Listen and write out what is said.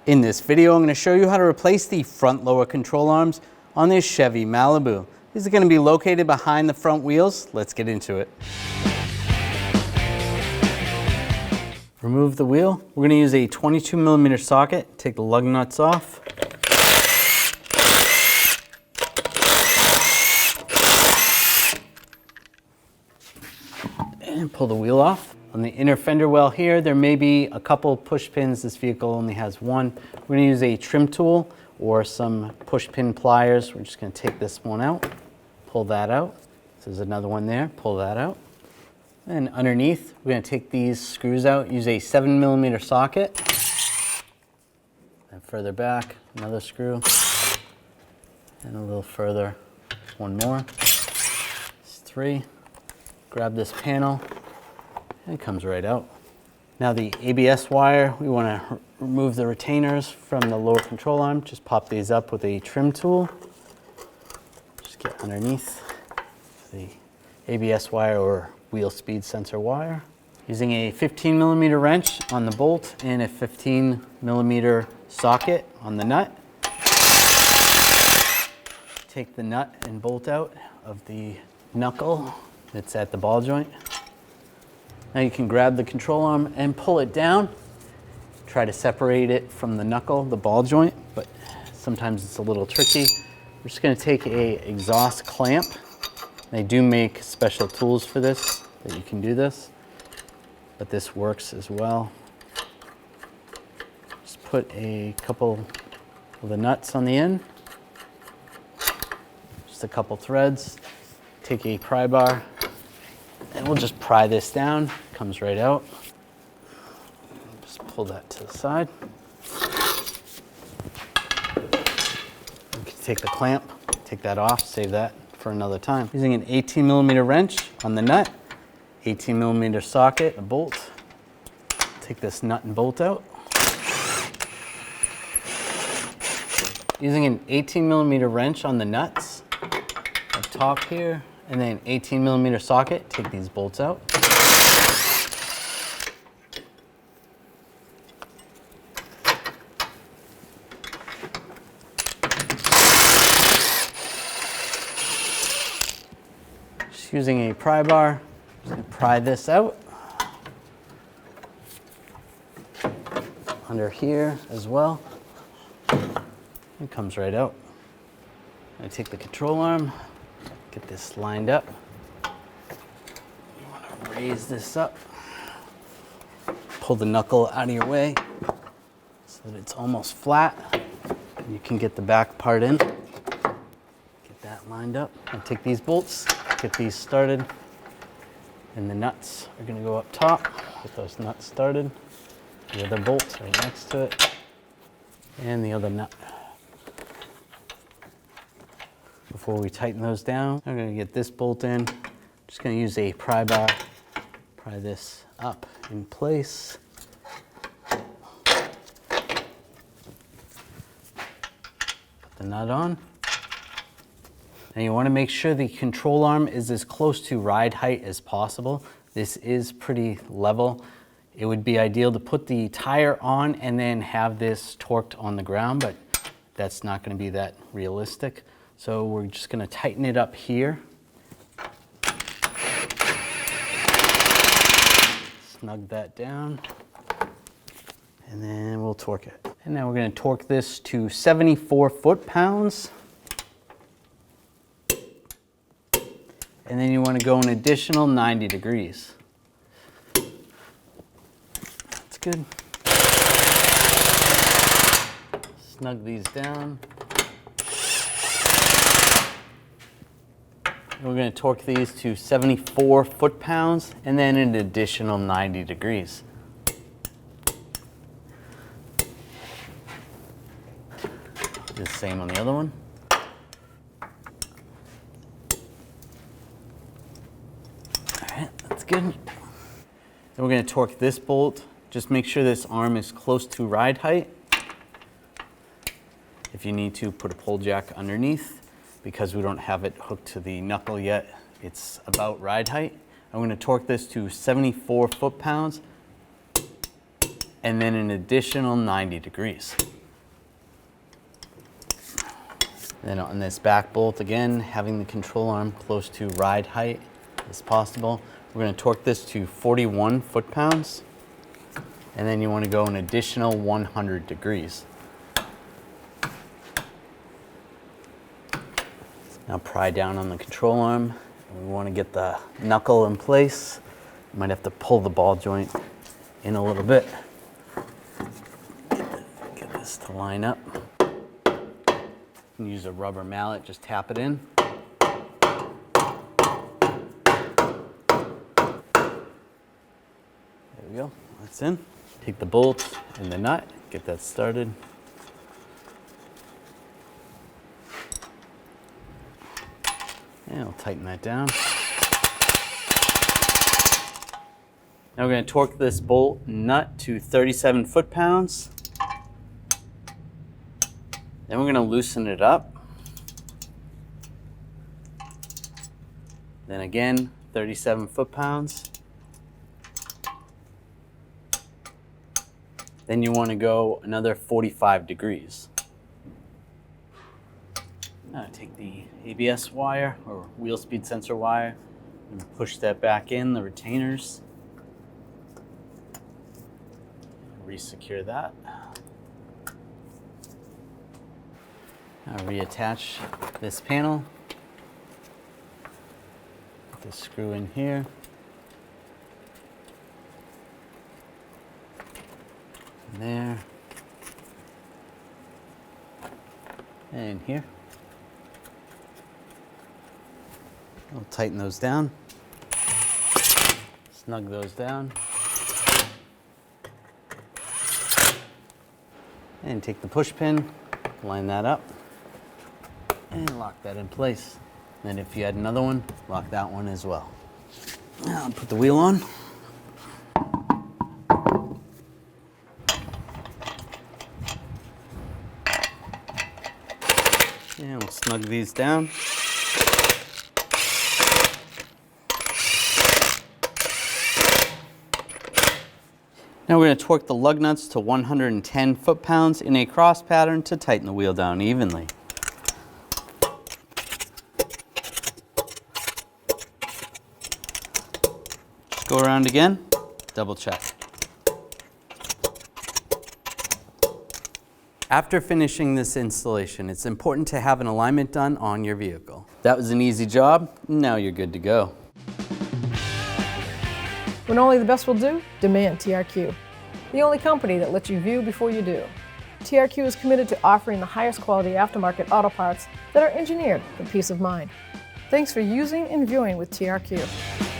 In this video, I'm going to show you how to replace the front lower control arms on this Chevy Malibu. These are going to be located behind the front wheels. Let's get into it. Remove the wheel. We're going to use a 22mm socket. Take the lug nuts off. And pull the wheel off. On the inner fender well here, there may be a couple push pins. This vehicle only has one. We're going to use a trim tool or some push pin pliers. We're just going to take this one out, pull that out. There's another one there, pull that out. And underneath, we're going to take these screws out, use a 7mm socket. And further back, another screw. And a little further, one more. It's 3. Grab this panel, and it comes right out. Now the ABS wire, we want to remove the retainers from the lower control arm. Just pop these up with a trim tool. Just get underneath the ABS wire or wheel speed sensor wire. Using a 15mm wrench on the bolt and a 15mm socket on the nut. Take the nut and bolt out of the knuckle that's at the ball joint. Now you can grab the control arm and pull it down. Try to separate it from the knuckle, the ball joint, but sometimes it's a little tricky. We're just going to take a exhaust clamp. They do make special tools for this, that you can do this, but this works as well. Just put a couple of the nuts on the end, just a couple threads. Take a pry bar, and we'll just pry this down. Comes right out. Just pull that to the side. You can take the clamp, take that off, save that for another time. Using an 18mm wrench on the nut, 18mm socket, a bolt. Take this nut and bolt out. Using an 18mm wrench on the nuts up top here, and then 18mm socket, take these bolts out. Just using a pry bar, just gonna pry this out. Under here as well. It comes right out. I take the control arm, get this lined up. You want to raise this up. Pull the knuckle out of your way so that it's almost flat. You can get the back part in. Get that lined up. And take these bolts, get these started. And the nuts are going to go up top. Get those nuts started. The other bolt's right next to it. And the other nut. Before we tighten those down, I'm going to get this bolt in. Just going to use a pry bar, pry this up in place. Put the nut on. And you want to make sure the control arm is as close to ride height as possible. This is pretty level. It would be ideal to put the tire on and then have this torqued on the ground, but that's not going to be that realistic. So we're just going to tighten it up here. Snug that down. And then we'll torque it. And now we're going to torque this to 74 foot-pounds. And then you want to go an additional 90 degrees. That's good. Snug these down. We're going to torque these to 74 foot-pounds and then an additional 90 degrees. Do the same on the other one. Alright, that's good. Then we're going to torque this bolt. Just make sure this arm is close to ride height. If you need to, put a pull jack underneath. Because we don't have it hooked to the knuckle yet, it's about ride height. I'm going to torque this to 74 foot-pounds and then an additional 90 degrees. Then on this back bolt, again, having the control arm close to ride height as possible. We're going to torque this to 41 foot-pounds, and then you want to go an additional 100 degrees. Now pry down on the control arm. We want to get the knuckle in place. You might have to pull the ball joint in a little bit. Get this to line up. You can use a rubber mallet, just tap it in. There we go, that's in. Take the bolt and the nut, get that started. And I'll tighten that down. Now we're going to torque this bolt and nut to 37 foot-pounds. Then we're going to loosen it up. Then again, 37 foot-pounds. Then you want to go another 45 degrees. Now take the ABS wire or wheel speed sensor wire and push that back in, the retainers. Resecure that. Now reattach this panel. Put the screw in here. And there. And here. I'll tighten those down. Snug those down. And take the push pin, line that up, and lock that in place. And if you had another one, lock that one as well. Now I'll put the wheel on. And we'll snug these down. Now we're going to torque the lug nuts to 110 foot-pounds in a cross pattern to tighten the wheel down evenly. Just go around again, double check. After finishing this installation, it's important to have an alignment done on your vehicle. That was an easy job, now you're good to go. When only the best will do, demand TRQ. The only company that lets you view before you do. TRQ is committed to offering the highest quality aftermarket auto parts that are engineered for peace of mind. Thanks for using and viewing with TRQ.